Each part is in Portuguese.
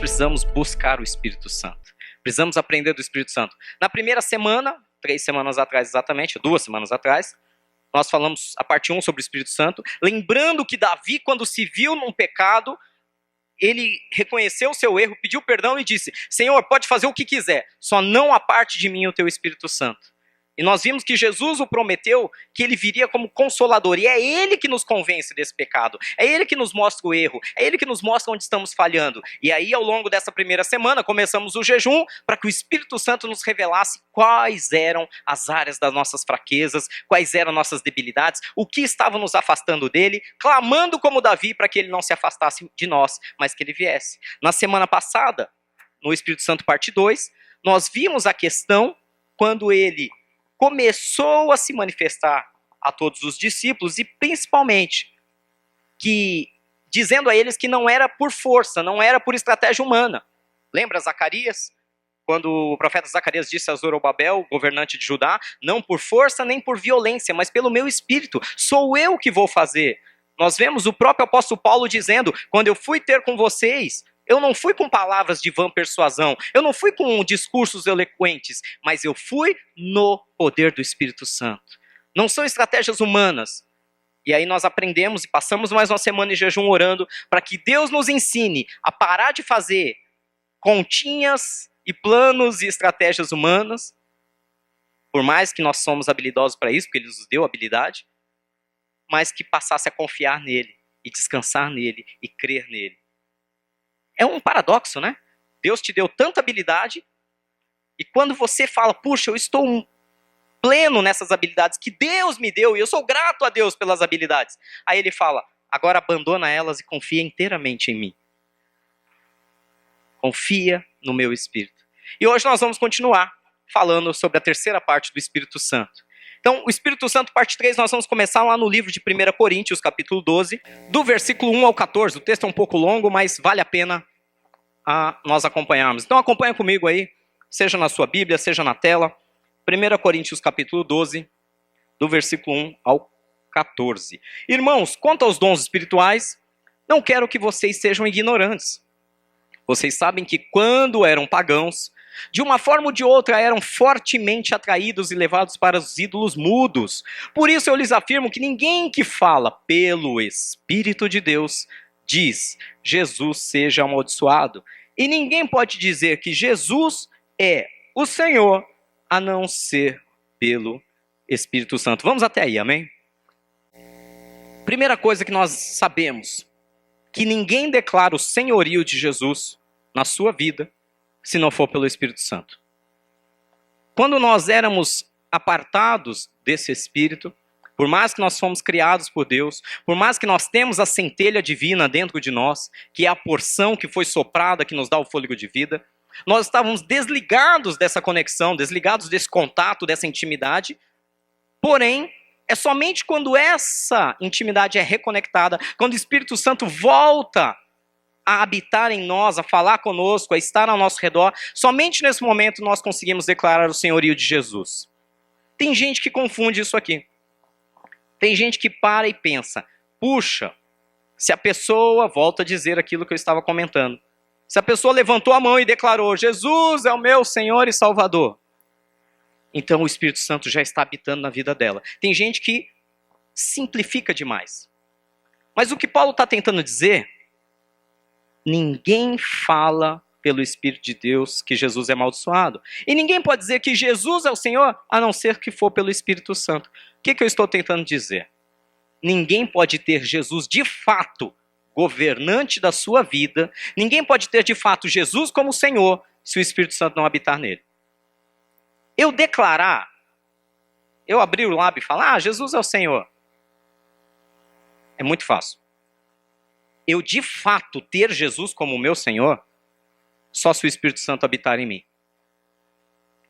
precisamos buscar o Espírito Santo. Precisamos aprender do Espírito Santo. Na primeira semana, 3 semanas atrás exatamente, 2 semanas atrás, nós falamos a parte 1 sobre o Espírito Santo, lembrando que Davi, quando se viu num pecado, ele reconheceu o seu erro, pediu perdão e disse: Senhor, pode fazer o que quiser, só não aparte de mim o teu Espírito Santo. E nós vimos que Jesus o prometeu, que ele viria como consolador, e é ele que nos convence desse pecado, é ele que nos mostra o erro, é ele que nos mostra onde estamos falhando. E aí, ao longo dessa primeira semana, começamos o jejum para que o Espírito Santo nos revelasse quais eram as áreas das nossas fraquezas, quais eram nossas debilidades, o que estava nos afastando dele, clamando como Davi para que ele não se afastasse de nós, mas que ele viesse. Na semana passada, no Espírito Santo parte 2, nós vimos a questão quando ele começou a se manifestar a todos os discípulos e principalmente dizendo a eles que não era por força, não era por estratégia humana. Lembra Zacarias? Quando o profeta Zacarias disse a Zorobabel, governante de Judá, não por força nem por violência, mas pelo meu espírito, sou eu que vou fazer. Nós vemos o próprio apóstolo Paulo dizendo, quando eu fui ter com vocês, eu não fui com palavras de vã persuasão, eu não fui com discursos eloquentes, mas eu fui no poder do Espírito Santo. Não são estratégias humanas. E aí nós aprendemos e passamos mais uma semana em jejum orando para que Deus nos ensine a parar de fazer continhas e planos e estratégias humanas, por mais que nós somos habilidosos para isso, porque Ele nos deu habilidade, mas que passasse a confiar nele, e descansar nele, e crer nele. É um paradoxo, né? Deus te deu tanta habilidade, e quando você fala, puxa, eu estou pleno nessas habilidades que Deus me deu, e eu sou grato a Deus pelas habilidades. Aí Ele fala, agora abandona elas e confia inteiramente em mim. Confia no meu Espírito. E hoje nós vamos continuar falando sobre a terceira parte do Espírito Santo. Então, o Espírito Santo, parte 3, nós vamos começar lá no livro de 1 Coríntios, capítulo 12, do versículo 1 ao 14. O texto é um pouco longo, mas vale a pena nós acompanharmos. Então, acompanha comigo aí, seja na sua Bíblia, seja na tela. 1 Coríntios, capítulo 12, do versículo 1 ao 14. Irmãos, quanto aos dons espirituais, não quero que vocês sejam ignorantes. Vocês sabem que quando eram pagãos, de uma forma ou de outra eram fortemente atraídos e levados para os ídolos mudos. Por isso eu lhes afirmo que ninguém que fala pelo Espírito de Deus diz Jesus seja amaldiçoado. E ninguém pode dizer que Jesus é o Senhor a não ser pelo Espírito Santo. Vamos até aí, amém? Primeira coisa que nós sabemos, que ninguém declara o senhorio de Jesus na sua vida se não for pelo Espírito Santo. Quando nós éramos apartados desse Espírito, por mais que nós fomos criados por Deus, por mais que nós temos a centelha divina dentro de nós, que é a porção que foi soprada, que nos dá o fôlego de vida, nós estávamos desligados dessa conexão, desligados desse contato, dessa intimidade. Porém, é somente quando essa intimidade é reconectada, quando o Espírito Santo volta a habitar em nós, a falar conosco, a estar ao nosso redor, somente nesse momento nós conseguimos declarar o senhorio de Jesus. Tem gente que confunde isso aqui. Tem gente que para e pensa, puxa, se a pessoa, volta a dizer aquilo que eu estava comentando, se a pessoa levantou a mão e declarou, Jesus é o meu Senhor e Salvador, então o Espírito Santo já está habitando na vida dela. Tem gente que simplifica demais. Mas o que Paulo está tentando dizer, ninguém fala pelo Espírito de Deus que Jesus é amaldiçoado. E ninguém pode dizer que Jesus é o Senhor, a não ser que for pelo Espírito Santo. O que eu estou tentando dizer? Ninguém pode ter Jesus de fato governante da sua vida. Ninguém pode ter de fato Jesus como Senhor se o Espírito Santo não habitar nele. Eu declarar, eu abrir o lábio e falar, Jesus é o Senhor. É muito fácil. Eu de fato ter Jesus como meu Senhor, só se o Espírito Santo habitar em mim.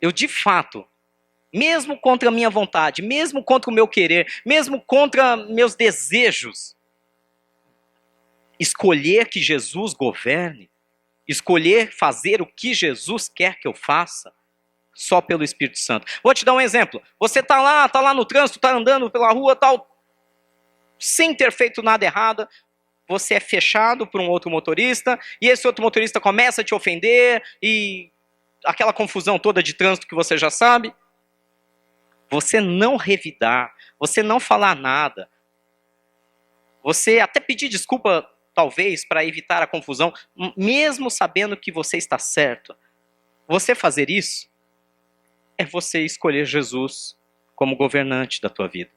Eu de fato, mesmo contra a minha vontade, mesmo contra o meu querer, mesmo contra meus desejos, escolher que Jesus governe, escolher fazer o que Jesus quer que eu faça, só pelo Espírito Santo. Vou te dar um exemplo. Você está lá no trânsito, está andando pela rua, tal, sem ter feito nada errado, você é fechado por um outro motorista, e esse outro motorista começa a te ofender, e aquela confusão toda de trânsito que você já sabe. Você não revidar, você não falar nada, você até pedir desculpa, talvez, para evitar a confusão, mesmo sabendo que você está certo. Você fazer isso é você escolher Jesus como governante da tua vida.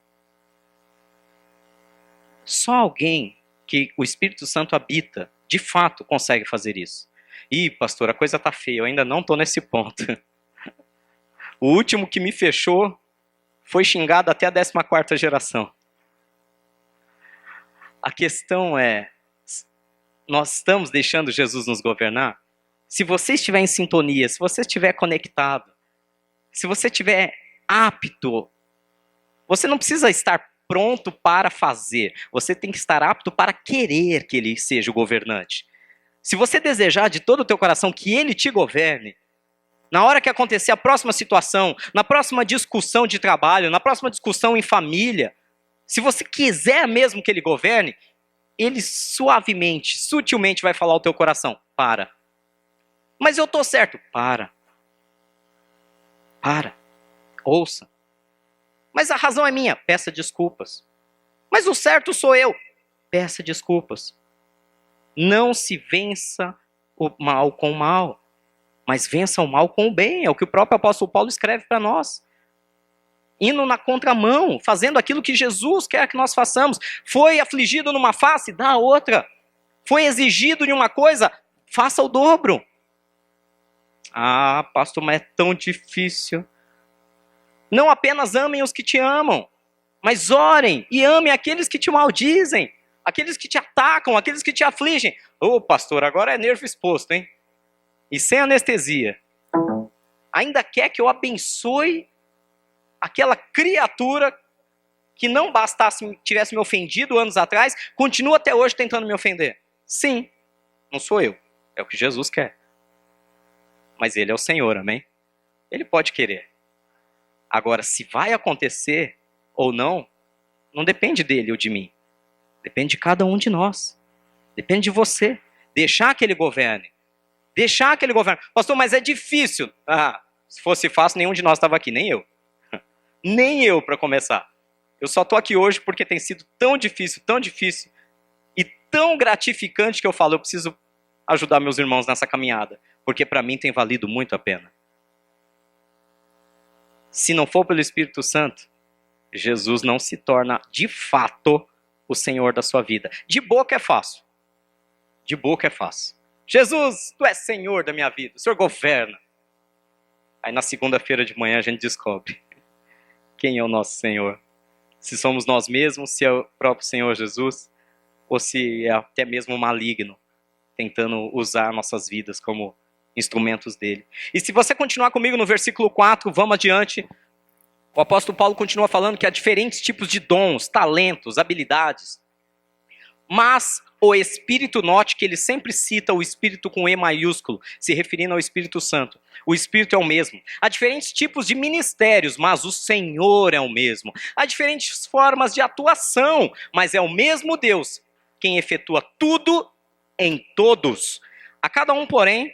Só alguém que o Espírito Santo habita, de fato, consegue fazer isso. Ih, pastor, a coisa tá feia, eu ainda não estou nesse ponto. O último que me fechou foi xingado até a 14ª geração. A questão é, nós estamos deixando Jesus nos governar? Se você estiver em sintonia, se você estiver conectado, se você estiver apto, você não precisa estar pronto para fazer, você tem que estar apto para querer que ele seja o governante. Se você desejar de todo o teu coração que ele te governe, na hora que acontecer a próxima situação, na próxima discussão de trabalho, na próxima discussão em família, se você quiser mesmo que ele governe, ele suavemente, sutilmente vai falar ao teu coração, para. Mas eu estou certo. Para. Ouça. Mas a razão é minha. Peça desculpas. Mas o certo sou eu. Peça desculpas. Não se vença o mal com o mal, mas vença o mal com o bem. É o que o próprio apóstolo Paulo escreve para nós. Indo na contramão, fazendo aquilo que Jesus quer que nós façamos. Foi afligido numa face, dá a outra. Foi exigido de uma coisa, faça o dobro. Ah, pastor, mas é tão difícil. Não apenas amem os que te amam, mas orem e amem aqueles que te maldizem, aqueles que te atacam, aqueles que te afligem. Ô, pastor, agora é nervo exposto, hein? E sem anestesia. Ainda quer que eu abençoe aquela criatura que não bastasse, tivesse me ofendido anos atrás, continua até hoje tentando me ofender. Sim, não sou eu. É o que Jesus quer. Mas ele é o Senhor, amém? Ele pode querer. Agora, se vai acontecer ou não, não depende dele ou de mim. Depende de cada um de nós. Depende de você. Deixar que ele governe. Deixar que ele governe. Pastor, mas é difícil. Ah, se fosse fácil, nenhum de nós estava aqui, nem eu. Nem eu, para começar. Eu só estou aqui hoje porque tem sido tão difícil e tão gratificante que eu falo, eu preciso ajudar meus irmãos nessa caminhada, porque para mim tem valido muito a pena. Se não for pelo Espírito Santo, Jesus não se torna de fato o Senhor da sua vida. De boca é fácil. De boca é fácil. Jesus, tu és Senhor da minha vida, o Senhor governa. Aí na segunda-feira de manhã a gente descobre quem é o nosso Senhor. Se somos nós mesmos, se é o próprio Senhor Jesus, ou se é até mesmo maligno, tentando usar nossas vidas como instrumentos dele. E se você continuar comigo no versículo 4, vamos adiante, o apóstolo Paulo continua falando que há diferentes tipos de dons, talentos, habilidades. Mas o Espírito, note que ele sempre cita o Espírito com E maiúsculo, se referindo ao Espírito Santo. O Espírito é o mesmo. Há diferentes tipos de ministérios, mas o Senhor é o mesmo. Há diferentes formas de atuação, mas é o mesmo Deus quem efetua tudo em todos. A cada um, porém,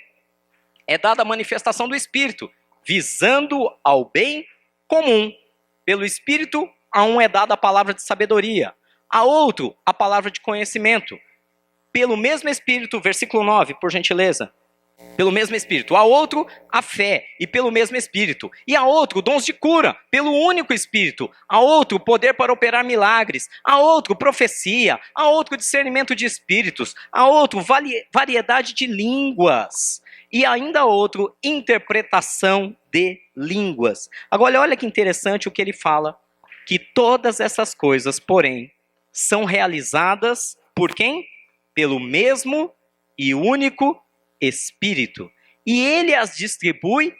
é dada a manifestação do Espírito, visando ao bem comum. Pelo Espírito, a um é dada a palavra de sabedoria, a outro a palavra de conhecimento. Pelo mesmo Espírito, versículo 9, por gentileza. Pelo mesmo Espírito. A outro, a fé, e pelo mesmo Espírito. E a outro, dons de cura, pelo único Espírito. A outro, poder para operar milagres. A outro, profecia. A outro, discernimento de espíritos. A outro, variedade de línguas. E ainda outro, interpretação de línguas. Agora, olha que interessante o que ele fala. Que todas essas coisas, porém, são realizadas por quem? Pelo mesmo e único Espírito. E ele as distribui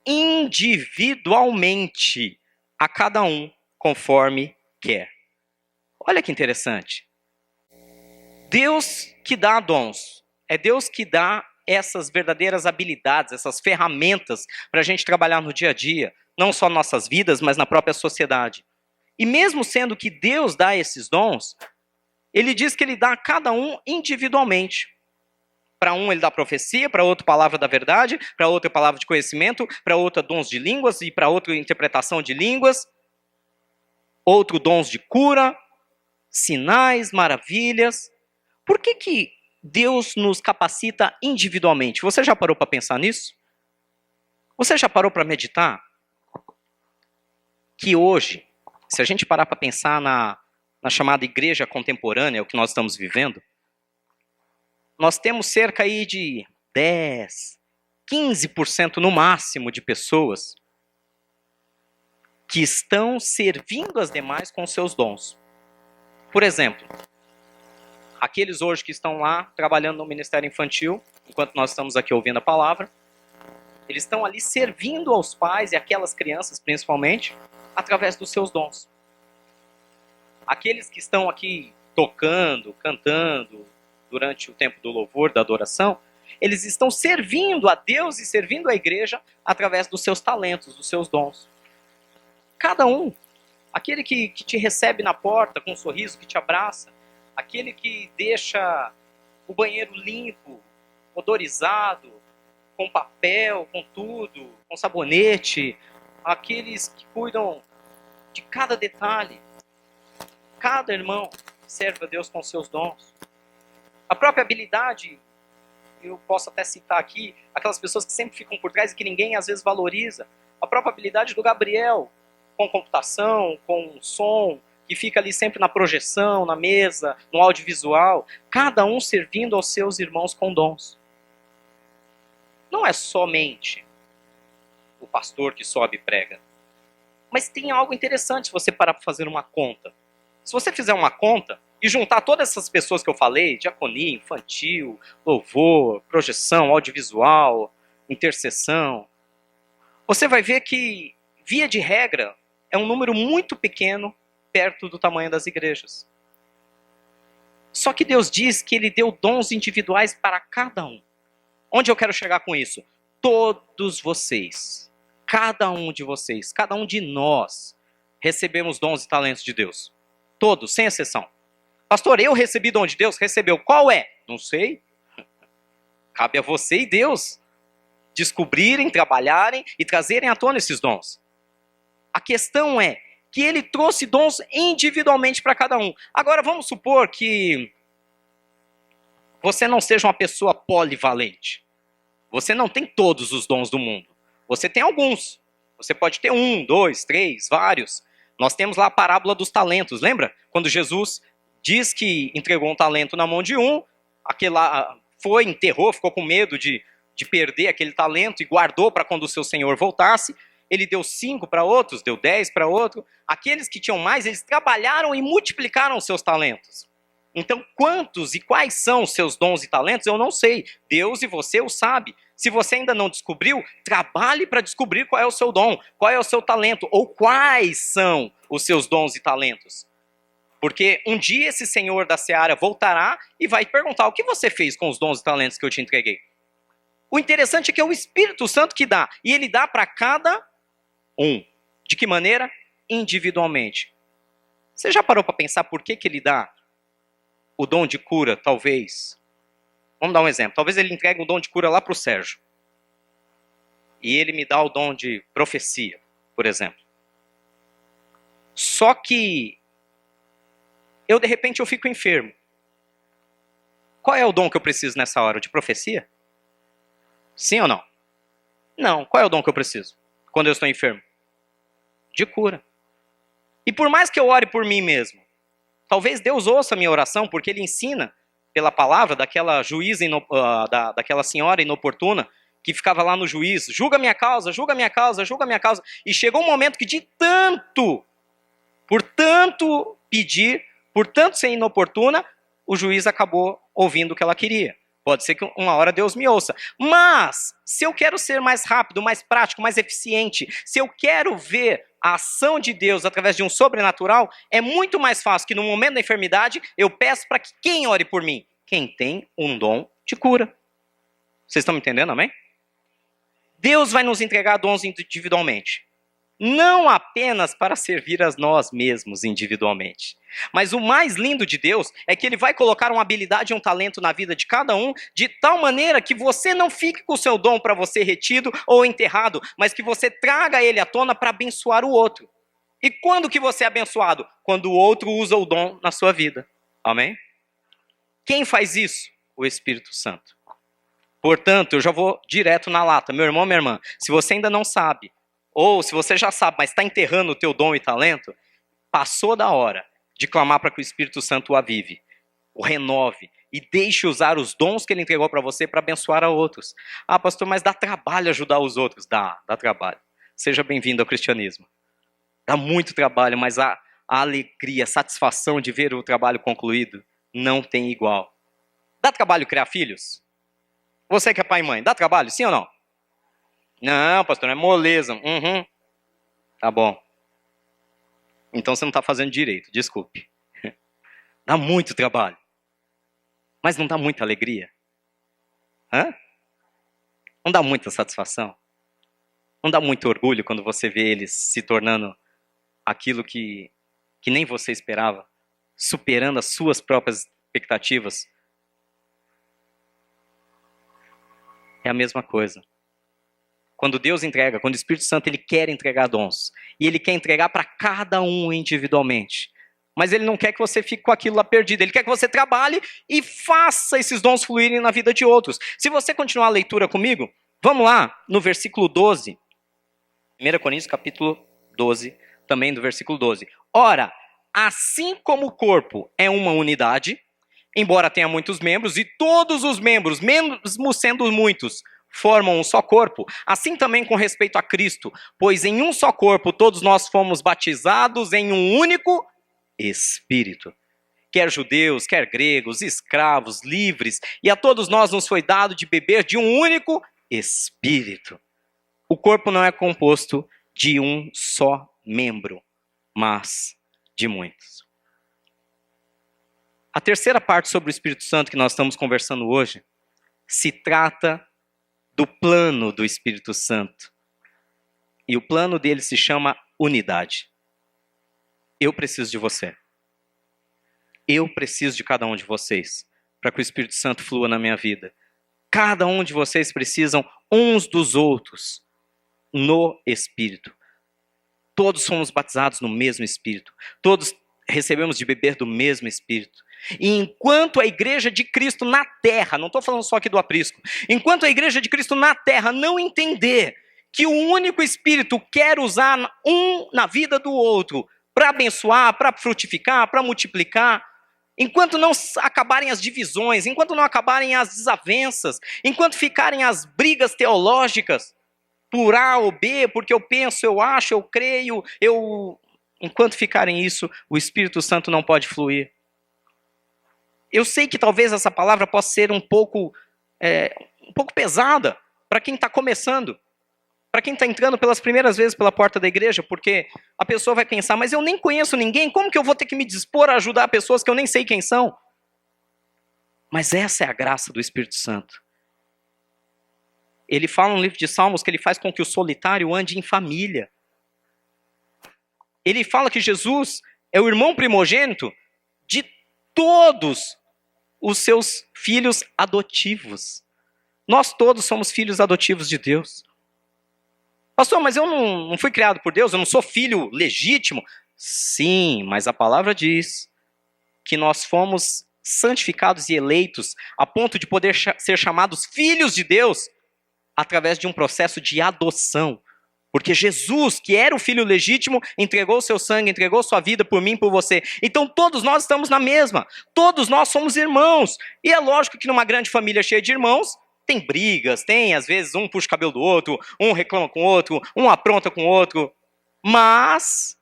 individualmente a cada um conforme quer. Olha que interessante. Deus que dá dons. É Deus que dá essas verdadeiras habilidades, essas ferramentas para a gente trabalhar no dia a dia. Não só nas nossas vidas, mas na própria sociedade. E mesmo sendo que Deus dá esses dons, ele diz que ele dá a cada um individualmente. Para um ele dá profecia, para outro palavra da verdade, para outro palavra de conhecimento, para outro dons de línguas e para outro interpretação de línguas, outro dons de cura, sinais, maravilhas. Por que Deus nos capacita individualmente? Você já parou para pensar nisso? Você já parou para meditar? Que hoje, se a gente parar para pensar na chamada igreja contemporânea, o que nós estamos vivendo, nós temos cerca aí de 10, 15% no máximo de pessoas que estão servindo as demais com seus dons. Por exemplo, aqueles hoje que estão lá trabalhando no Ministério Infantil, enquanto nós estamos aqui ouvindo a palavra, eles estão ali servindo aos pais e aquelas crianças principalmente, através dos seus dons. Aqueles que estão aqui tocando, cantando, durante o tempo do louvor, da adoração, eles estão servindo a Deus e servindo a igreja através dos seus talentos, dos seus dons. Cada um, aquele que te recebe na porta com um sorriso, que te abraça, aquele que deixa o banheiro limpo, odorizado, com papel, com tudo, com sabonete, aqueles que cuidam de cada detalhe. Cada irmão serve a Deus com seus dons. A própria habilidade, eu posso até citar aqui, aquelas pessoas que sempre ficam por trás e que ninguém às vezes valoriza. A própria habilidade do Gabriel, com computação, com som, que fica ali sempre na projeção, na mesa, no audiovisual. Cada um servindo aos seus irmãos com dons. Não é somente o pastor que sobe e prega. Mas tem algo interessante se você parar para fazer uma conta. Se você fizer uma conta e juntar todas essas pessoas que eu falei, diaconia, infantil, louvor, projeção, audiovisual, intercessão, você vai ver que, via de regra, é um número muito pequeno perto do tamanho das igrejas. Só que Deus diz que Ele deu dons individuais para cada um. Onde eu quero chegar com isso? Todos vocês, cada um de vocês, cada um de nós, recebemos dons e talentos de Deus. Todos, sem exceção. Pastor, eu recebi dom de Deus? Recebeu. Qual é? Não sei. Cabe a você e Deus descobrirem, trabalharem e trazerem à tona esses dons. A questão é que Ele trouxe dons individualmente para cada um. Agora vamos supor que você não seja uma pessoa polivalente. Você não tem todos os dons do mundo. Você tem alguns. Você pode ter 1, 2, 3, vários. Nós temos lá a parábola dos talentos, lembra? Quando Jesus diz que entregou um talento na mão de um, aquele lá foi, enterrou, ficou com medo de perder aquele talento e guardou para quando o seu senhor voltasse. Ele deu 5 para outros, deu 10 para outro. Aqueles que tinham mais, eles trabalharam e multiplicaram os seus talentos. Então, quantos e quais são os seus dons e talentos, eu não sei. Deus e você o sabe. Se você ainda não descobriu, trabalhe para descobrir qual é o seu dom, qual é o seu talento, ou quais são os seus dons e talentos. Porque um dia esse senhor da seara voltará e vai perguntar: o que você fez com os dons e talentos que eu te entreguei? O interessante é que é o Espírito Santo que dá, e ele dá para cada um. De que maneira? Individualmente. Você já parou para pensar por que ele dá o dom de cura, talvez? Vamos dar um exemplo. Talvez ele entregue o dom de cura lá para o Sérgio. E ele me dá o dom de profecia, por exemplo. Só que de repente eu fico enfermo. Qual é o dom que eu preciso nessa hora? De profecia? Sim ou não? Não. Qual é o dom que eu preciso quando eu estou enfermo? De cura. E por mais que eu ore por mim mesmo, talvez Deus ouça a minha oração, porque Ele ensina pela palavra daquela juíza, daquela senhora inoportuna, que ficava lá no juiz: julga minha causa, julga minha causa, julga minha causa. E chegou um momento que por tanto pedir, por tanto ser inoportuna, o juiz acabou ouvindo o que ela queria. Pode ser que uma hora Deus me ouça. Mas, se eu quero ser mais rápido, mais prático, mais eficiente, se eu quero ver a ação de Deus através de um sobrenatural, é muito mais fácil que no momento da enfermidade eu peço para que quem ore por mim? Quem tem um dom de cura. Vocês estão me entendendo, amém? Deus vai nos entregar dons individualmente. não apenas para servir a nós mesmos individualmente. Mas o mais lindo de Deus é que Ele vai colocar uma habilidade e um talento na vida de cada um, de tal maneira que você não fique com o seu dom para você retido ou enterrado, mas que você traga ele à tona para abençoar o outro. E quando que você é abençoado? Quando o outro usa o dom na sua vida. Amém? Quem faz isso? O Espírito Santo. Portanto, eu já vou direto na lata. Meu irmão, minha irmã, se você ainda não sabe, ou se você já sabe, mas está enterrando o teu dom e talento, passou da hora de clamar para que o Espírito Santo o avive, o renove e deixe usar os dons que ele entregou para você para abençoar a outros. Ah, pastor, mas dá trabalho ajudar os outros. Dá trabalho. Seja bem-vindo ao cristianismo. Dá muito trabalho, mas a alegria, a satisfação de ver o trabalho concluído não tem igual. Dá trabalho criar filhos? Você que é pai e mãe, dá trabalho, sim ou não? Não, pastor, não é moleza. Tá bom. Então você não está fazendo direito, desculpe. Dá muito trabalho. Mas não dá muita alegria? Não dá muita satisfação? Não dá muito orgulho quando você vê eles se tornando aquilo que nem você esperava? Superando as suas próprias expectativas? É a mesma coisa. Quando Deus entrega, quando o Espírito Santo ele quer entregar dons, e ele quer entregar para cada um individualmente, mas ele não quer que você fique com aquilo lá perdido, ele quer que você trabalhe e faça esses dons fluírem na vida de outros. Se você continuar a leitura comigo, vamos lá no versículo 12, 1 Coríntios capítulo 12, também do versículo 12. Ora, assim como o corpo é uma unidade, embora tenha muitos membros, e todos os membros, mesmo sendo muitos, formam um só corpo, assim também com respeito a Cristo, pois em um só corpo todos nós fomos batizados em um único Espírito. Quer judeus, quer gregos, escravos, livres, e a todos nós nos foi dado de beber de um único Espírito. O corpo não é composto de um só membro, mas de muitos. A terceira parte sobre o Espírito Santo que nós estamos conversando hoje se trata do plano do Espírito Santo. E o plano dele se chama unidade. Eu preciso de você. Eu preciso de cada um de vocês para que o Espírito Santo flua na minha vida. Cada um de vocês precisam uns dos outros no Espírito. Todos somos batizados no mesmo Espírito. Todos recebemos de beber do mesmo Espírito. E enquanto a igreja de Cristo na terra, não estou falando só aqui do aprisco, enquanto a igreja de Cristo na terra não entender que o único Espírito quer usar um na vida do outro para abençoar, para frutificar, para multiplicar, enquanto não acabarem as divisões, enquanto não acabarem as desavenças, enquanto ficarem as brigas teológicas, por A ou B, porque eu penso, eu acho, eu creio, enquanto ficarem isso, o Espírito Santo não pode fluir. Eu sei que talvez essa palavra possa ser um pouco pesada para quem está começando, para quem está entrando pelas primeiras vezes pela porta da igreja, porque a pessoa vai pensar, mas eu nem conheço ninguém, como que eu vou ter que me dispor a ajudar pessoas que eu nem sei quem são? Mas essa é a graça do Espírito Santo. Ele fala no livro de Salmos que ele faz com que o solitário ande em família. Ele fala que Jesus é o irmão primogênito de todos os seus filhos adotivos. Nós todos somos filhos adotivos de Deus. Pastor, mas eu não fui criado por Deus, eu não sou filho legítimo. Sim, mas a palavra diz que nós fomos santificados e eleitos a ponto de poder ser chamados filhos de Deus através de um processo de adoção. Porque Jesus, que era o filho legítimo, entregou seu sangue, entregou sua vida por mim e por você. Então todos nós estamos na mesma. Todos nós somos irmãos. E é lógico que numa grande família cheia de irmãos, tem brigas, tem às vezes um puxa o cabelo do outro, um reclama com o outro, um apronta com o outro. Mas,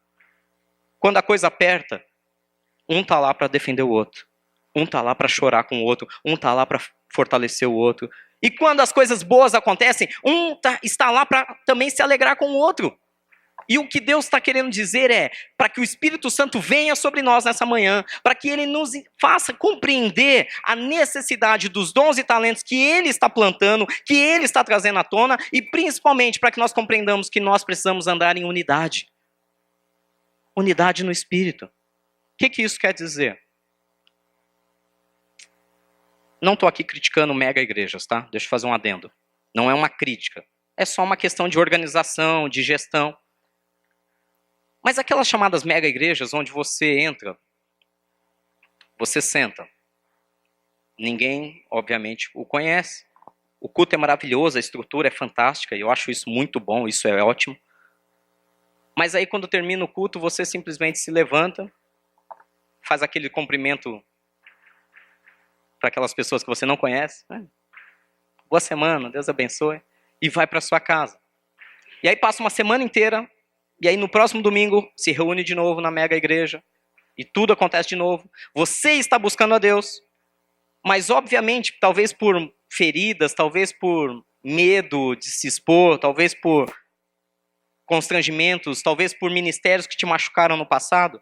quando a coisa aperta, um está lá para defender o outro. Um está lá para chorar com o outro. Um está lá para fortalecer o outro. E quando as coisas boas acontecem, um está lá para também se alegrar com o outro. E o que Deus está querendo dizer é, para que o Espírito Santo venha sobre nós nessa manhã, para que Ele nos faça compreender a necessidade dos dons e talentos que Ele está plantando, que Ele está trazendo à tona, e principalmente para que nós compreendamos que nós precisamos andar em unidade. Unidade no Espírito. O que isso quer dizer? Não estou aqui criticando mega igrejas, tá? Deixa eu fazer um adendo. Não é uma crítica. É só uma questão de organização, de gestão. Mas aquelas chamadas mega igrejas, onde você entra, você senta. Ninguém, obviamente, o conhece. O culto é maravilhoso, a estrutura é fantástica, e eu acho isso muito bom, isso é ótimo. Mas aí, quando termina o culto, você simplesmente se levanta, faz aquele cumprimento para aquelas pessoas que você não conhece. Boa semana, Deus abençoe. E vai para sua casa. E aí passa uma semana inteira, e aí no próximo domingo se reúne de novo na mega igreja, e tudo acontece de novo. Você está buscando a Deus, mas obviamente, talvez por feridas, talvez por medo de se expor, talvez por constrangimentos, talvez por ministérios que te machucaram no passado,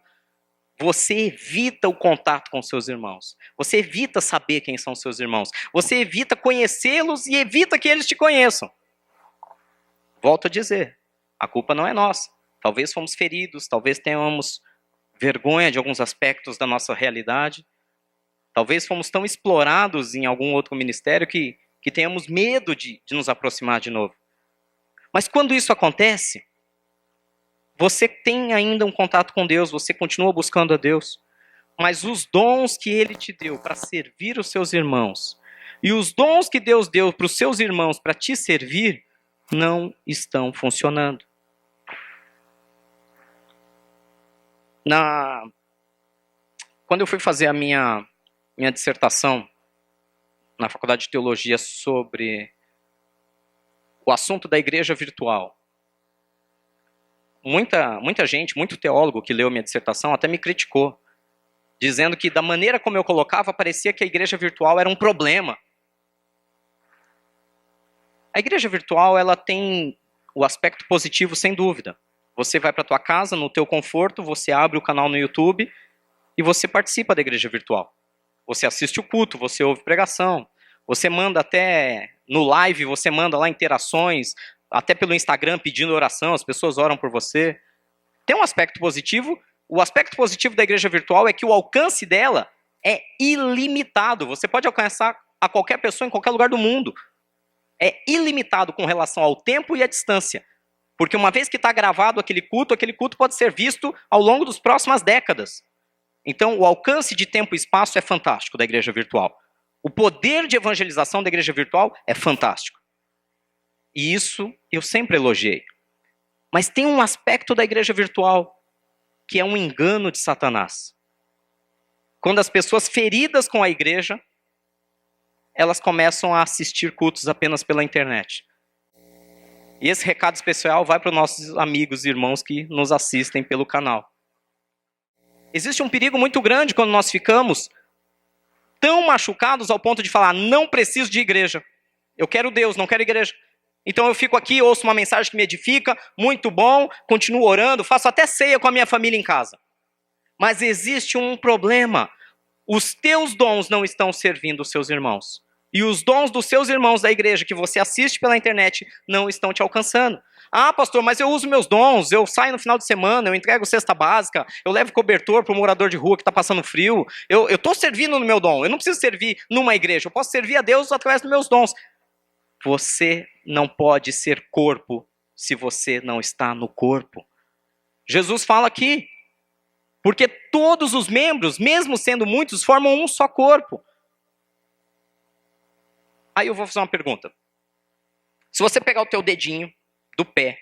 você evita o contato com seus irmãos. Você evita saber quem são seus irmãos. Você evita conhecê-los e evita que eles te conheçam. Volto a dizer, a culpa não é nossa. Talvez fomos feridos, talvez tenhamos vergonha de alguns aspectos da nossa realidade. Talvez fomos tão explorados em algum outro ministério que tenhamos medo de nos aproximar de novo. Mas quando isso acontece, você tem ainda um contato com Deus, você continua buscando a Deus, mas os dons que Ele te deu para servir os seus irmãos, e os dons que Deus deu para os seus irmãos para te servir, não estão funcionando. Quando eu fui fazer a minha dissertação na Faculdade de Teologia sobre o assunto da igreja virtual, muita gente, muito teólogo que leu minha dissertação até me criticou, dizendo que da maneira como eu colocava, parecia que a igreja virtual era um problema. A igreja virtual, ela tem o aspecto positivo, sem dúvida. Você vai para a tua casa, no teu conforto, você abre o canal no YouTube e você participa da igreja virtual. Você assiste o culto, você ouve pregação, você manda até no live, você manda lá interações, até pelo Instagram pedindo oração, as pessoas oram por você. Tem um aspecto positivo. O aspecto positivo da igreja virtual é que o alcance dela é ilimitado. Você pode alcançar a qualquer pessoa em qualquer lugar do mundo. É ilimitado com relação ao tempo e à distância. Porque uma vez que está gravado aquele culto pode ser visto ao longo das próximas décadas. Então, o alcance de tempo e espaço é fantástico da igreja virtual. O poder de evangelização da igreja virtual é fantástico. E isso eu sempre elogiei. Mas tem um aspecto da igreja virtual que é um engano de Satanás. Quando as pessoas feridas com a igreja, elas começam a assistir cultos apenas pela internet. E esse recado especial vai para os nossos amigos e irmãos que nos assistem pelo canal. Existe um perigo muito grande quando nós ficamos tão machucados ao ponto de falar, não preciso de igreja. Eu quero Deus, não quero igreja. Então eu fico aqui, ouço uma mensagem que me edifica, muito bom, continuo orando, faço até ceia com a minha família em casa. Mas existe um problema. Os teus dons não estão servindo os seus irmãos. E os dons dos seus irmãos da igreja que você assiste pela internet não estão te alcançando. Ah, pastor, mas eu uso meus dons, eu saio no final de semana, eu entrego cesta básica, eu levo cobertor para o morador de rua que está passando frio. Eu estou servindo no meu dom, eu não preciso servir numa igreja, eu posso servir a Deus através dos meus dons. Você não pode ser corpo se você não está no corpo. Jesus fala aqui, porque todos os membros, mesmo sendo muitos, formam um só corpo. Aí eu vou fazer uma pergunta. Se você pegar o teu dedinho do pé,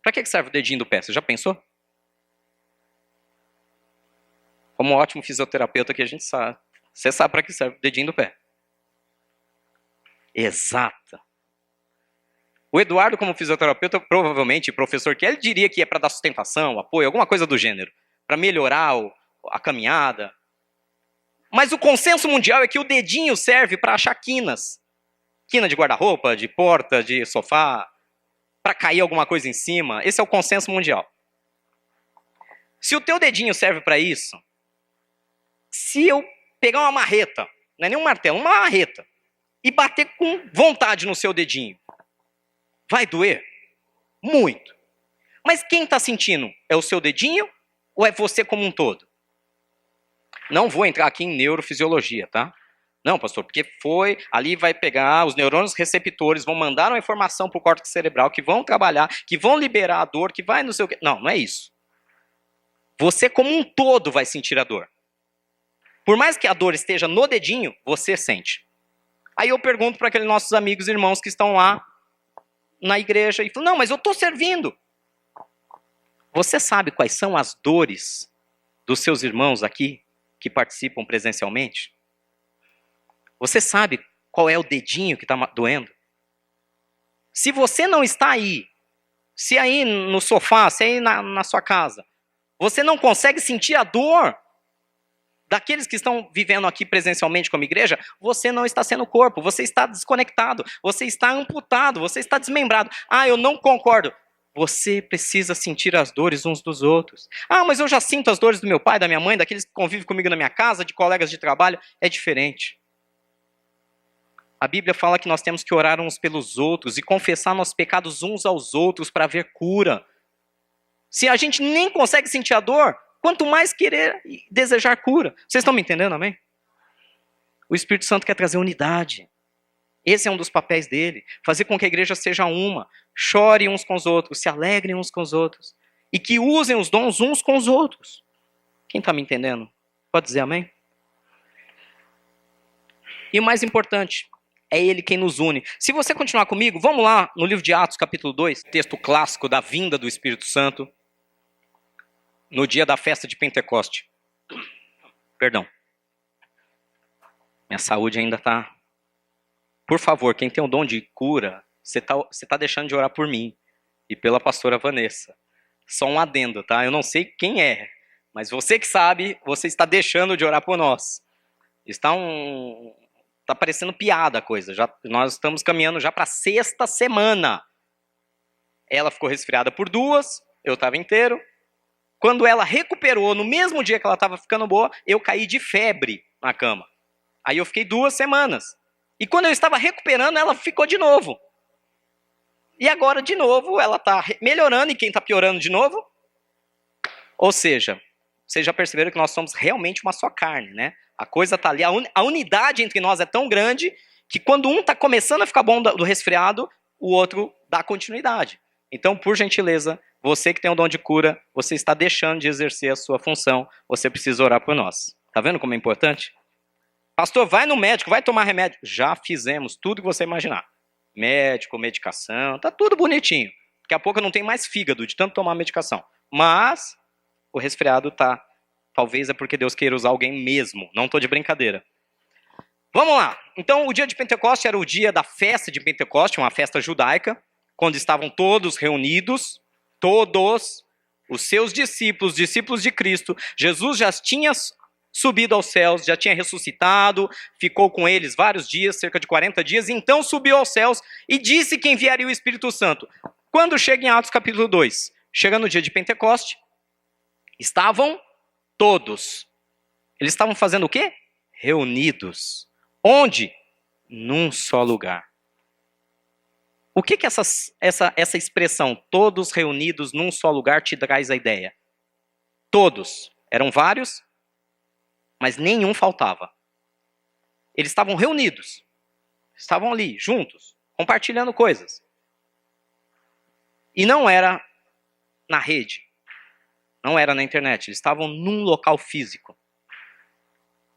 para que serve o dedinho do pé? Você já pensou? Como ótimo fisioterapeuta que a gente sabe. Você sabe para que serve o dedinho do pé. Exata. O Eduardo, como fisioterapeuta, provavelmente, professor que ele diria que é para dar sustentação, apoio, alguma coisa do gênero, para melhorar a caminhada. Mas o consenso mundial é que o dedinho serve para achar quinas. Quina de guarda-roupa, de porta, de sofá. para cair alguma coisa em cima. Esse é o consenso mundial. Se o teu dedinho serve para isso, se eu pegar uma marreta, não é nem um martelo, uma marreta, e bater com vontade no seu dedinho, vai doer? Muito. Mas quem está sentindo? É o seu dedinho ou é você como um todo? Não vou entrar aqui em neurofisiologia, tá? Não, pastor, porque ali vai pegar, os neurônios receptores vão mandar uma informação para o córtex cerebral, que vão trabalhar, que vão liberar a dor, que vai não sei o quê. Não, não é isso. Você como um todo vai sentir a dor. Por mais que a dor esteja no dedinho, você sente. Aí eu pergunto para aqueles nossos amigos e irmãos que estão lá na igreja e falam, não, mas eu estou servindo. Você sabe quais são as dores dos seus irmãos aqui que participam presencialmente? Você sabe qual é o dedinho que está doendo? Se você não está aí, se aí no sofá, se aí na sua casa, você não consegue sentir a dor daqueles que estão vivendo aqui presencialmente como igreja, você não está sendo corpo, você está desconectado, você está amputado, você está desmembrado. Ah, eu não concordo. Você precisa sentir as dores uns dos outros. Ah, mas eu já sinto as dores do meu pai, da minha mãe, daqueles que convivem comigo na minha casa, de colegas de trabalho. É diferente. A Bíblia fala que nós temos que orar uns pelos outros e confessar nossos pecados uns aos outros para haver cura. Se a gente nem consegue sentir a dor, quanto mais querer e desejar cura. Vocês estão me entendendo, amém? O Espírito Santo quer trazer unidade. Esse é um dos papéis dele. Fazer com que a igreja seja uma. Chore uns com os outros, se alegrem uns com os outros. E que usem os dons uns com os outros. Quem está me entendendo? Pode dizer amém? E o mais importante, é ele quem nos une. Se você continuar comigo, vamos lá no livro de Atos, capítulo 2, texto clássico da vinda do Espírito Santo, no dia da festa de Pentecoste. Perdão. Minha saúde ainda está... Por favor, quem tem o dom de cura, você tá deixando de orar por mim e pela pastora Vanessa. Só um adendo, tá? Eu não sei quem é, mas você que sabe, você está deixando de orar por nós. Tá parecendo piada a coisa. Nós estamos caminhando já para a 6ª semana. Ela ficou resfriada por 2, eu estava inteiro. Quando ela recuperou, no mesmo dia que ela estava ficando boa, eu caí de febre na cama. Aí eu fiquei 2 semanas. E quando eu estava recuperando, ela ficou de novo. E agora, de novo, ela está melhorando. E quem está piorando de novo? Ou seja, vocês já perceberam que nós somos realmente uma só carne, né? A coisa está ali. A unidade entre nós é tão grande que quando um está começando a ficar bom do resfriado, o outro dá continuidade. Então, por gentileza, você que tem o dom de cura, você está deixando de exercer a sua função. Você precisa orar por nós. Está vendo como é importante? Pastor, vai no médico, vai tomar remédio. Já fizemos tudo que você imaginar. Médico, medicação, tá tudo bonitinho. Daqui a pouco eu não tenho mais fígado de tanto tomar medicação. Mas o resfriado tá. Talvez é porque Deus queira usar alguém mesmo. Não tô de brincadeira. Vamos lá. Então, o dia de Pentecoste era o dia da festa de Pentecoste, uma festa judaica, quando estavam todos reunidos, todos os seus discípulos de Cristo. Jesus já tinha subido aos céus, já tinha ressuscitado, ficou com eles vários dias, cerca de 40 dias, então subiu aos céus e disse que enviaria o Espírito Santo. Quando chega em Atos capítulo 2, chega no dia de Pentecoste, estavam todos. Eles estavam fazendo o quê? Reunidos. Onde? Num só lugar. O que essa expressão, todos reunidos num só lugar, te traz a ideia? Todos. Eram vários, mas nenhum faltava. Eles estavam reunidos. Estavam ali, juntos, compartilhando coisas. E não era na rede. Não era na internet. Eles estavam num local físico.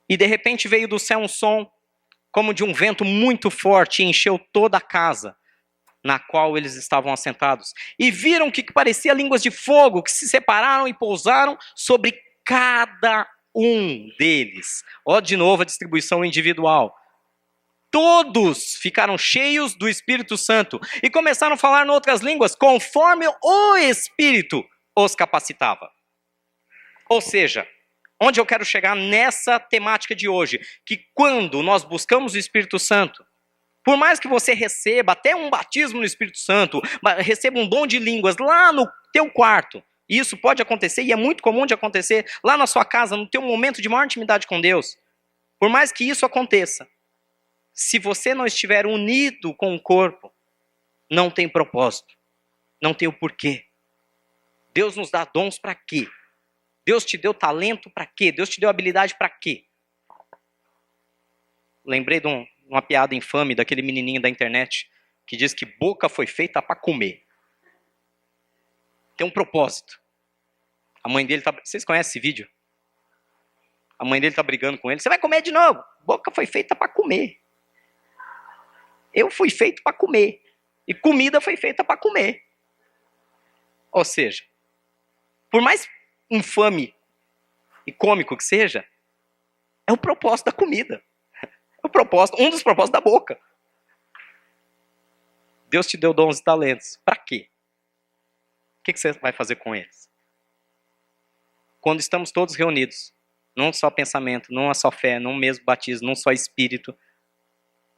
E de repente veio do céu um som, como de um vento muito forte, e encheu toda a casa na qual eles estavam assentados. E viram que parecia línguas de fogo, que se separaram e pousaram sobre cada um deles. Ó, de novo a distribuição individual. Todos ficaram cheios do Espírito Santo e começaram a falar em outras línguas, conforme o Espírito os capacitava. Ou seja, onde eu quero chegar nessa temática de hoje, que quando nós buscamos o Espírito Santo, Por mais que você receba até um batismo no Espírito Santo, receba um dom de línguas lá no teu quarto, isso pode acontecer e é muito comum de acontecer lá na sua casa, no teu momento de maior intimidade com Deus. Por mais que isso aconteça, se você não estiver unido com o corpo, não tem propósito, não tem o porquê. Deus nos dá dons para quê? Deus te deu talento para quê? Deus te deu habilidade para quê? Lembrei de uma piada infame daquele menininho da internet que diz que boca foi feita para comer. Tem um propósito. A mãe dele tá... Vocês conhecem esse vídeo? A mãe dele tá brigando com ele. Você vai comer de novo? Boca foi feita para comer. Eu fui feito para comer. E comida foi feita para comer. Ou seja, por mais infame e cômico que seja, é o propósito da comida. É o propósito, um dos propósitos da boca. Deus te deu dons e talentos. Para quê? O que você vai fazer com eles? Quando estamos todos reunidos, num só pensamento, numa só fé, num mesmo batismo, num só espírito,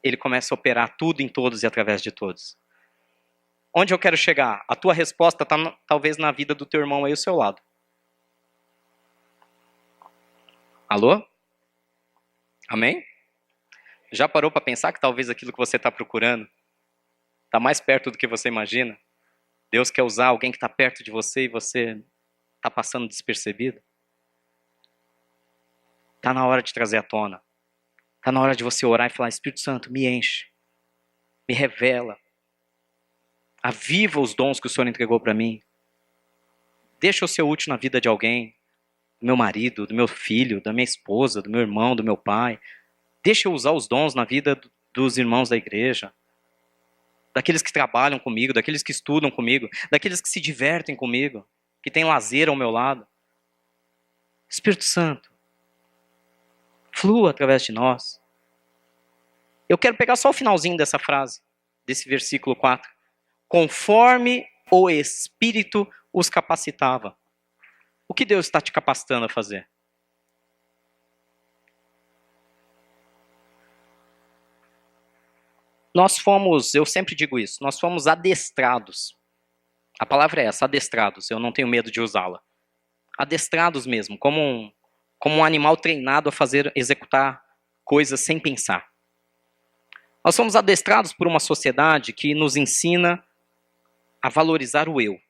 ele começa a operar tudo em todos e através de todos. Onde eu quero chegar? A tua resposta está talvez na vida do teu irmão aí ao seu lado. Alô? Amém? Já parou para pensar que talvez aquilo que você está procurando está mais perto do que você imagina? Deus quer usar alguém que está perto de você e você está passando despercebido? Está na hora de trazer à tona. Está na hora de você orar e falar: Espírito Santo, me enche, me revela, aviva os dons que o Senhor entregou para mim. Deixa eu ser útil na vida de alguém, do meu marido, do meu filho, da minha esposa, do meu irmão, do meu pai. Deixa eu usar os dons na vida dos irmãos da igreja, daqueles que trabalham comigo, daqueles que estudam comigo, daqueles que se divertem comigo, que têm lazer ao meu lado. Espírito Santo, flua através de nós. Eu quero pegar só o finalzinho dessa frase, desse versículo 4. Conforme o Espírito os capacitava. O que Deus está te capacitando a fazer? Nós fomos, eu sempre digo isso, nós fomos adestrados. A palavra é essa, adestrados, eu não tenho medo de usá-la. Adestrados mesmo, como um animal treinado a executar coisas sem pensar. Nós somos adestrados por uma sociedade que nos ensina a valorizar o eu.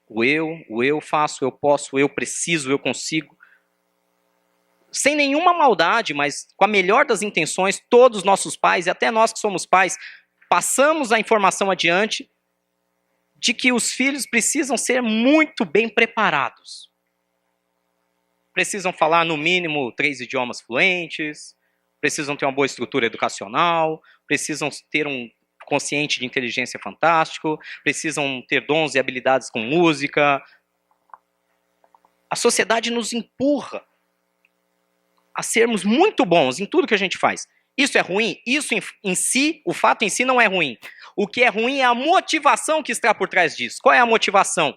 O eu faço, eu posso, eu preciso, eu consigo. Sem nenhuma maldade, mas com a melhor das intenções, todos os nossos pais, e até nós que somos pais, passamos a informação adiante de que os filhos precisam ser muito bem preparados. Precisam falar, no mínimo, 3 idiomas fluentes, precisam ter uma boa estrutura educacional, precisam ter um consciente de inteligência fantástico, precisam ter dons e habilidades com música. A sociedade nos empurra a sermos muito bons em tudo que a gente faz. Isso é ruim? Isso em si, o fato em si não é ruim. O que é ruim é a motivação que está por trás disso. Qual é a motivação?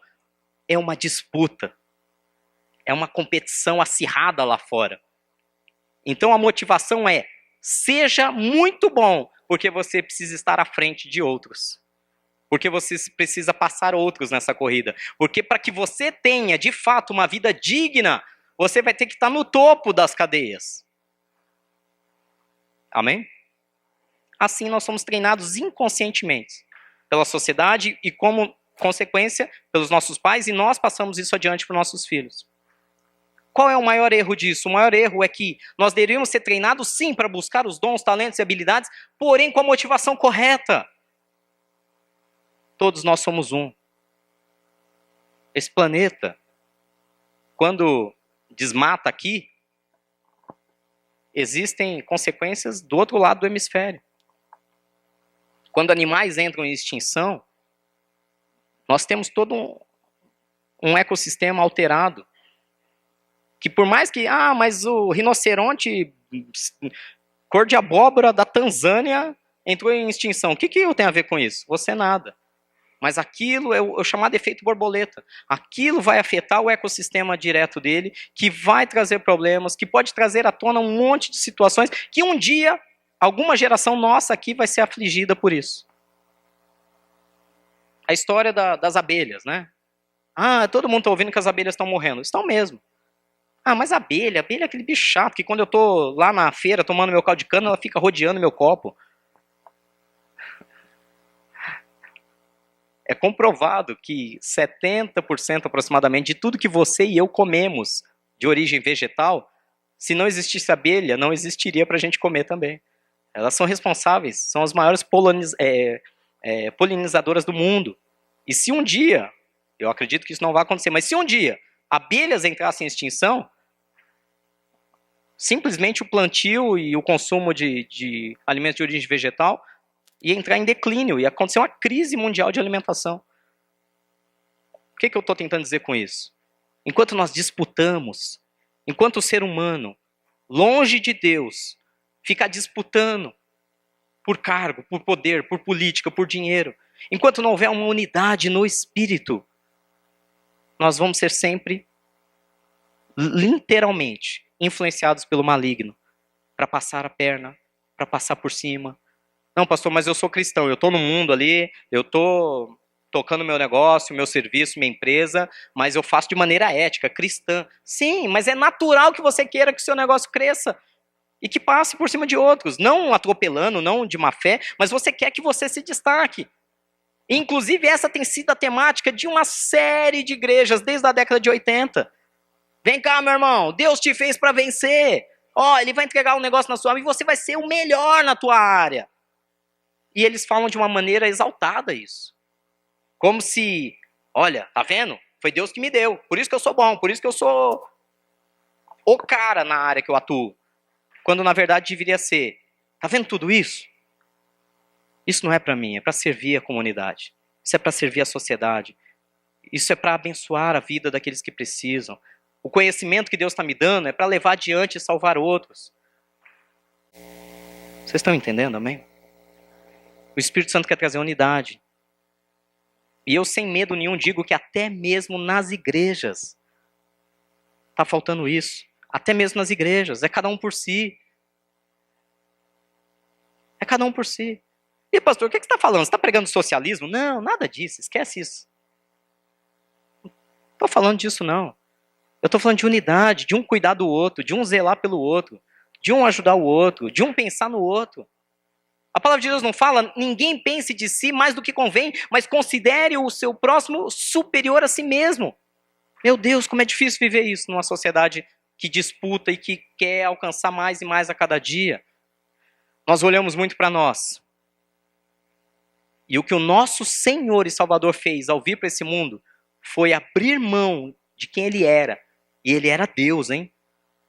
É uma disputa. É uma competição acirrada lá fora. Então a motivação é: seja muito bom, porque você precisa estar à frente de outros. Porque você precisa passar outros nessa corrida. Porque para que você tenha, de fato, uma vida digna, você vai ter que estar no topo das cadeias. Amém? Assim nós somos treinados inconscientemente pela sociedade e, como consequência, pelos nossos pais, e nós passamos isso adiante para os nossos filhos. Qual é o maior erro disso? O maior erro é que nós deveríamos ser treinados, sim, para buscar os dons, talentos e habilidades, porém com a motivação correta. Todos nós somos um. Esse planeta, quando desmata aqui, existem consequências do outro lado do hemisfério. Quando animais entram em extinção, nós temos todo um ecossistema alterado. Que por mais que, mas o rinoceronte cor de abóbora da Tanzânia entrou em extinção. O que eu tenho a ver com isso? Você nada. Mas aquilo é o chamado efeito borboleta. Aquilo vai afetar o ecossistema direto dele, que vai trazer problemas, que pode trazer à tona um monte de situações que um dia alguma geração nossa aqui vai ser afligida por isso. A história das abelhas, né? Ah, todo mundo está ouvindo que as abelhas estão morrendo. Estão mesmo. Ah, mas abelha é aquele bicho chato que quando eu tô lá na feira tomando meu caldo de cana, ela fica rodeando meu copo. É comprovado que 70% aproximadamente de tudo que você e eu comemos de origem vegetal, se não existisse abelha, não existiria para a gente comer também. Elas são responsáveis, são as maiores polinizadoras do mundo. E se um dia, eu acredito que isso não vai acontecer, mas se um dia abelhas entrassem em extinção, simplesmente o plantio e o consumo de alimentos de origem vegetal ia entrar em declínio, ia acontecer uma crise mundial de alimentação. O que eu estou tentando dizer com isso? Enquanto nós disputamos, enquanto o ser humano, longe de Deus, fica disputando por cargo, por poder, por política, por dinheiro, enquanto não houver uma unidade no espírito, nós vamos ser sempre, literalmente, influenciados pelo maligno, para passar a perna, para passar por cima. Não, pastor, mas eu sou cristão, eu estou no mundo ali, eu estou tocando meu negócio, meu serviço, minha empresa, mas eu faço de maneira ética, cristã. Sim, mas é natural que você queira que o seu negócio cresça e que passe por cima de outros, não atropelando, não de má fé, mas você quer que você se destaque. Inclusive, essa tem sido a temática de uma série de igrejas desde a década de 80. Vem cá, meu irmão, Deus te fez para vencer. Ó, Ele vai entregar um negócio na sua mão e você vai ser o melhor na tua área. E eles falam de uma maneira exaltada isso. Como se, olha, tá vendo? Foi Deus que me deu. Por isso que eu sou bom, por isso que eu sou o cara na área que eu atuo. Quando na verdade deveria ser, tá vendo tudo isso? Isso não é para mim, é para servir a comunidade. Isso é para servir a sociedade. Isso é para abençoar a vida daqueles que precisam. O conhecimento que Deus está me dando é para levar adiante e salvar outros. Vocês estão entendendo, amém? O Espírito Santo quer trazer unidade. E eu, sem medo nenhum, digo que até mesmo nas igrejas está faltando isso. Até mesmo nas igrejas. É cada um por si. É cada um por si. E pastor, o que você está falando? Você está pregando socialismo? Não, nada disso. Esquece isso. Não estou falando disso, não. Eu estou falando de unidade, de um cuidar do outro, de um zelar pelo outro, de um ajudar o outro, de um pensar no outro. A palavra de Deus não fala, ninguém pense de si mais do que convém, mas considere o seu próximo superior a si mesmo. Meu Deus, como é difícil viver isso numa sociedade que disputa e que quer alcançar mais e mais a cada dia. Nós olhamos muito para nós. E o que o nosso Senhor e Salvador fez ao vir para esse mundo foi abrir mão de quem Ele era. E Ele era Deus, hein?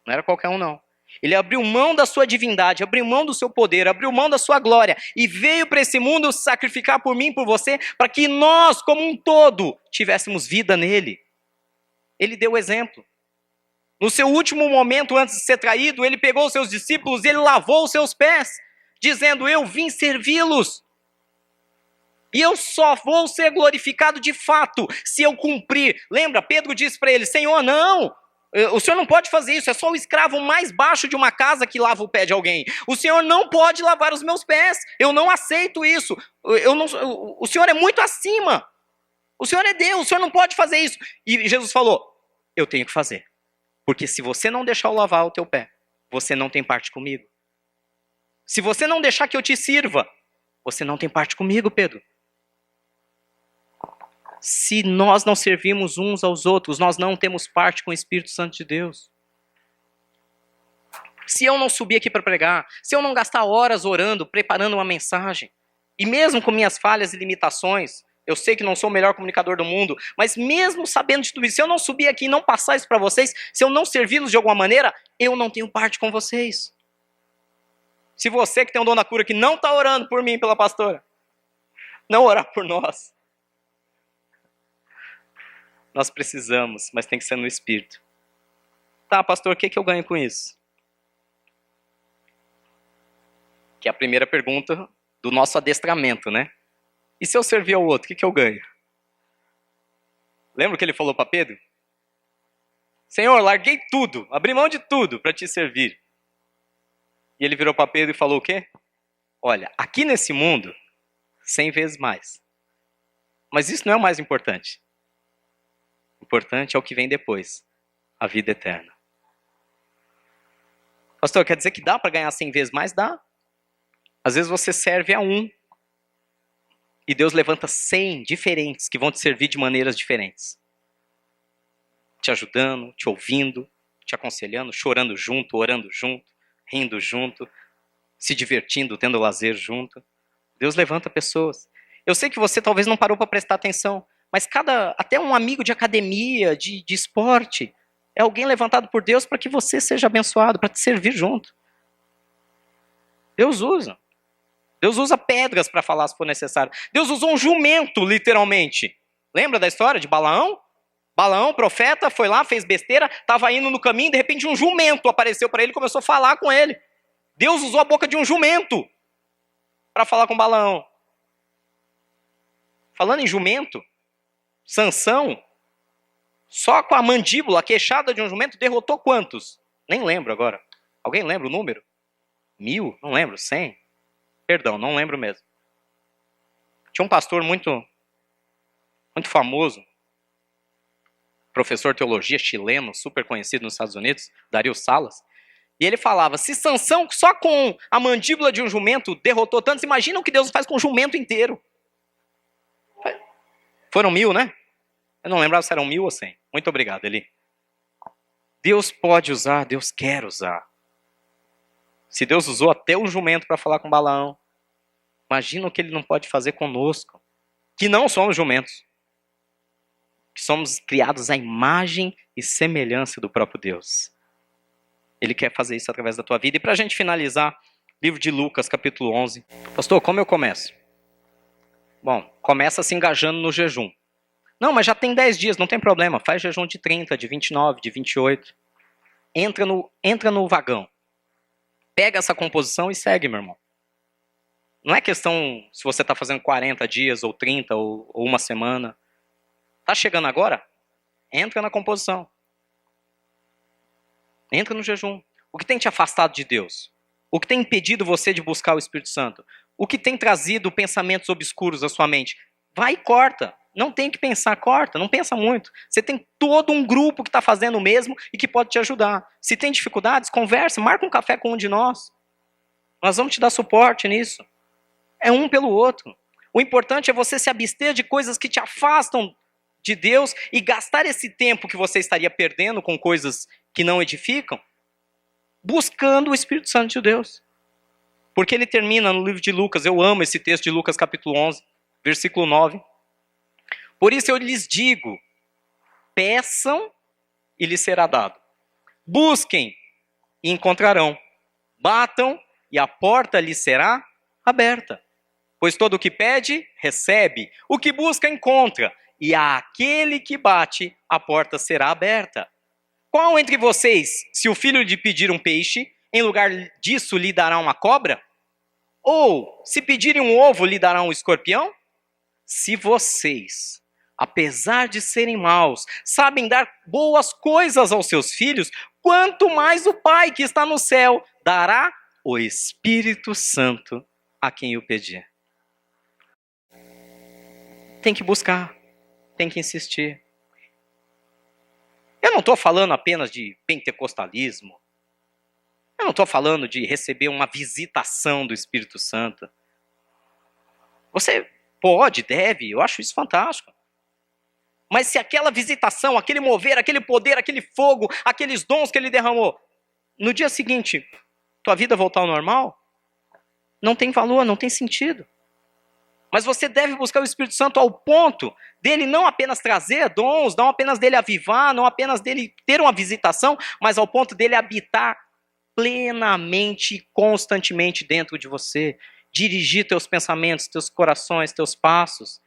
Não era qualquer um, não. Ele abriu mão da sua divindade, abriu mão do seu poder, abriu mão da sua glória e veio para esse mundo sacrificar por mim e por você, para que nós, como um todo, tivéssemos vida nele. Ele deu o exemplo. No seu último momento antes de ser traído, ele pegou os seus discípulos e ele lavou os seus pés, dizendo, eu vim servi-los. E eu só vou ser glorificado de fato se eu cumprir. Lembra, Pedro disse para ele, Senhor, não, o Senhor não pode fazer isso, é só o escravo mais baixo de uma casa que lava o pé de alguém. O Senhor não pode lavar os meus pés, eu não aceito isso. O Senhor é muito acima. O Senhor é Deus, o Senhor não pode fazer isso. E Jesus falou, eu tenho que fazer. Porque se você não deixar eu lavar o teu pé, você não tem parte comigo. Se você não deixar que eu te sirva, você não tem parte comigo, Pedro. Se nós não servimos uns aos outros, nós não temos parte com o Espírito Santo de Deus. Se eu não subir aqui para pregar, se eu não gastar horas orando, preparando uma mensagem, e mesmo com minhas falhas e limitações, eu sei que não sou o melhor comunicador do mundo, mas mesmo sabendo de tudo isso, se eu não subir aqui e não passar isso para vocês, se eu não servi-los de alguma maneira, eu não tenho parte com vocês. Se você que tem um dom da cura que não está orando por mim, pela pastora, não orar por nós, nós precisamos, mas tem que ser no Espírito. Tá, pastor, o que eu ganho com isso? Que é a primeira pergunta do nosso adestramento, né? E se eu servir ao outro, o que eu ganho? Lembra o que ele falou para Pedro? Senhor, larguei tudo, abri mão de tudo para te servir. E ele virou para Pedro e falou o quê? Olha, aqui nesse mundo, 100 vezes mais. Mas isso não é o mais importante. O importante é o que vem depois, a vida eterna. Pastor, quer dizer que dá para ganhar 100 vezes mais? Dá. Às vezes você serve a um. E Deus levanta 100 diferentes que vão te servir de maneiras diferentes. Te ajudando, te ouvindo, te aconselhando, chorando junto, orando junto, rindo junto, se divertindo, tendo lazer junto. Deus levanta pessoas. Eu sei que você talvez não parou para prestar atenção, mas até um amigo de academia, de esporte, é alguém levantado por Deus para que você seja abençoado, para te servir junto. Deus usa. Deus usa pedras para falar se for necessário. Deus usou um jumento, literalmente. Lembra da história de Balaão? Balaão, profeta, foi lá, fez besteira, estava indo no caminho, de repente um jumento apareceu para ele e começou a falar com ele. Deus usou a boca de um jumento para falar com Balaão. Falando em jumento, Sansão, só com a mandíbula, a queixada de um jumento, derrotou quantos? Nem lembro agora. Alguém lembra o número? 1000? Não lembro. 100? Perdão, não lembro mesmo. Tinha um pastor muito famoso, professor de teologia chileno, super conhecido nos Estados Unidos, Dario Salas, e ele falava, se Sansão só com a mandíbula de um jumento derrotou tantos, imagina o que Deus faz com um jumento inteiro. Foram 1000, né? Eu não lembrava se eram 1000 ou 100. Muito obrigado, Eli. Deus pode usar, Deus quer usar. Se Deus usou até o jumento para falar com Balaão, imagina o que ele não pode fazer conosco, que não somos jumentos, que somos criados à imagem e semelhança do próprio Deus. Ele quer fazer isso através da tua vida. E para a gente finalizar, livro de Lucas, capítulo 11. Pastor, como eu começo? Bom, começa se engajando no jejum. Não, mas já tem 10 dias, não tem problema. Faz jejum de 30, de 29, de 28. Entra no vagão. Pega essa composição e segue, meu irmão. Não é questão se você está fazendo 40 dias, ou 30, ou uma semana. Está chegando agora? Entra na composição. Entra no jejum. O que tem te afastado de Deus? O que tem impedido você de buscar o Espírito Santo? O que tem trazido pensamentos obscuros à sua mente? Vai e corta. Não tem que pensar, corta. Não pensa muito. Você tem todo um grupo que está fazendo o mesmo e que pode te ajudar. Se tem dificuldades, conversa. Marca um café com um de nós. Nós vamos te dar suporte nisso. É um pelo outro. O importante é você se abster de coisas que te afastam de Deus e gastar esse tempo que você estaria perdendo com coisas que não edificam, buscando o Espírito Santo de Deus. Porque ele termina no livro de Lucas, eu amo esse texto de Lucas capítulo 11, versículo 9. Por isso eu lhes digo, peçam e lhes será dado. Busquem e encontrarão. Batam e a porta lhes será aberta. Pois todo o que pede, recebe. O que busca, encontra. E àquele que bate, a porta será aberta. Qual entre vocês, se o filho lhe pedir um peixe, em lugar disso lhe dará uma cobra? Ou, se pedirem um ovo, lhe dará um escorpião? Se vocês, apesar de serem maus, sabem dar boas coisas aos seus filhos, quanto mais o Pai que está no céu dará o Espírito Santo a quem o pedir. Tem que buscar, tem que insistir. Eu não estou falando apenas de pentecostalismo. Eu não estou falando de receber uma visitação do Espírito Santo. Você pode, deve, eu acho isso fantástico. Mas se aquela visitação, aquele mover, aquele poder, aquele fogo, aqueles dons que ele derramou, no dia seguinte, tua vida voltar ao normal, não tem valor, não tem sentido. Mas você deve buscar o Espírito Santo ao ponto dele não apenas trazer dons, não apenas dele avivar, não apenas dele ter uma visitação, mas ao ponto dele habitar plenamente e constantemente dentro de você. Dirigir teus pensamentos, teus corações, teus passos.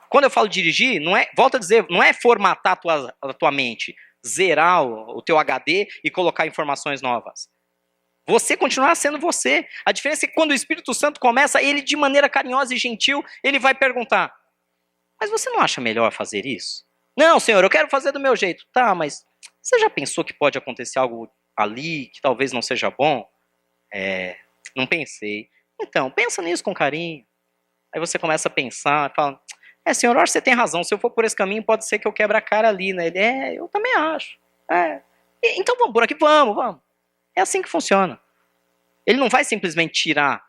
Quando eu falo dirigir, não é, volto a dizer, não é formatar a tua mente, zerar o teu HD e colocar informações novas. Você continuar sendo você. A diferença é que quando o Espírito Santo começa, ele de maneira carinhosa e gentil, ele vai perguntar, mas você não acha melhor fazer isso? Não, Senhor, eu quero fazer do meu jeito. Tá, mas você já pensou que pode acontecer algo ali que talvez não seja bom? Não pensei. Então, pensa nisso com carinho. Aí você começa a pensar, fala, senhor, eu acho que você tem razão, se eu for por esse caminho, pode ser que eu quebre a cara ali, né? Ele, eu também acho. Então vamos por aqui, vamos. É assim que funciona. Ele não vai simplesmente tirar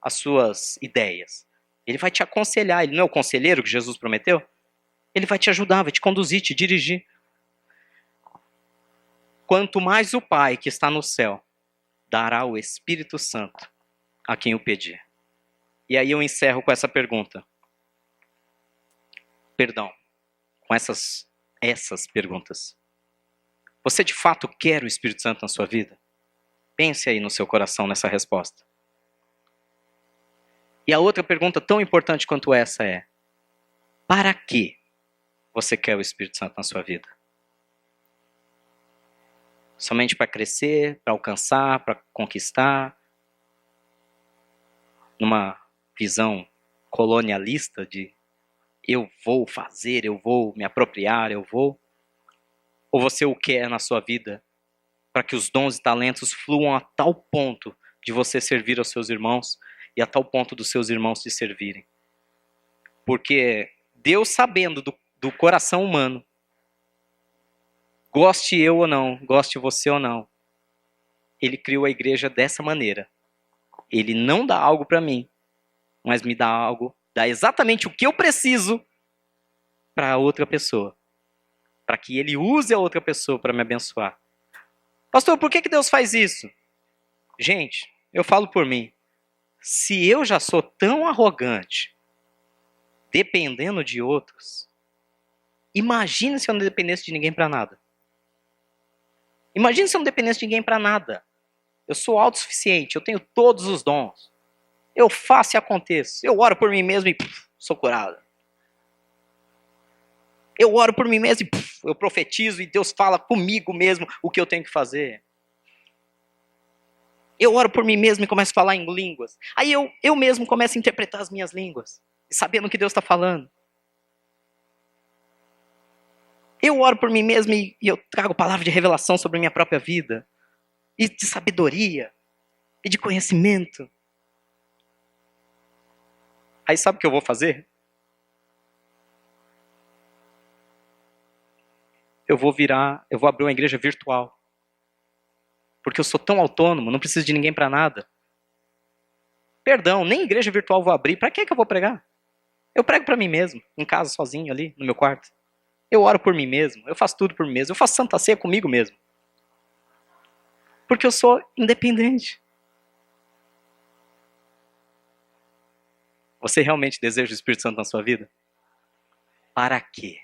as suas ideias. Ele vai te aconselhar. Ele não é o conselheiro que Jesus prometeu? Ele vai te ajudar, vai te conduzir, te dirigir. Quanto mais o Pai que está no céu dará o Espírito Santo a quem o pedir. E aí eu encerro com essa pergunta. Perdão, com essas perguntas. Você de fato quer o Espírito Santo na sua vida? Pense aí no seu coração nessa resposta. E a outra pergunta tão importante quanto essa é: para que você quer o Espírito Santo na sua vida? Somente para crescer, para alcançar, para conquistar? Numa visão colonialista de eu vou fazer, eu vou me apropriar, eu vou? Ou você o quer na sua vida para que os dons e talentos fluam a tal ponto de você servir aos seus irmãos e a tal ponto dos seus irmãos te servirem? Porque Deus, sabendo do coração humano, goste eu ou não, goste você ou não, Ele criou a igreja dessa maneira. Ele não dá algo para mim, mas me dá algo, dá exatamente o que eu preciso para outra pessoa. Para que Ele use a outra pessoa para me abençoar. Pastor, por que Deus faz isso? Gente, eu falo por mim. Se eu já sou tão arrogante, dependendo de outros, imagine se eu não dependesse de ninguém para nada. Imagine se eu não dependesse de ninguém para nada. Eu sou autossuficiente, eu tenho todos os dons. Eu faço e aconteço. Eu oro por mim mesmo e sou curado. Eu oro por mim mesmo e eu profetizo e Deus fala comigo mesmo o que eu tenho que fazer. Eu oro por mim mesmo e começo a falar em línguas. Aí eu mesmo começo a interpretar as minhas línguas, sabendo o que Deus está falando. Eu oro por mim mesmo e eu trago palavra de revelação sobre a minha própria vida. E de sabedoria. E de conhecimento. Aí sabe o que eu vou fazer? Eu vou abrir uma igreja virtual. Porque eu sou tão autônomo, não preciso de ninguém para nada. Perdão, nem igreja virtual vou abrir. Para que eu vou pregar? Eu prego para mim mesmo, em casa, sozinho ali, no meu quarto. Eu oro por mim mesmo, eu faço tudo por mim mesmo. Eu faço Santa Ceia comigo mesmo. Porque eu sou independente. Você realmente deseja o Espírito Santo na sua vida? Para quê?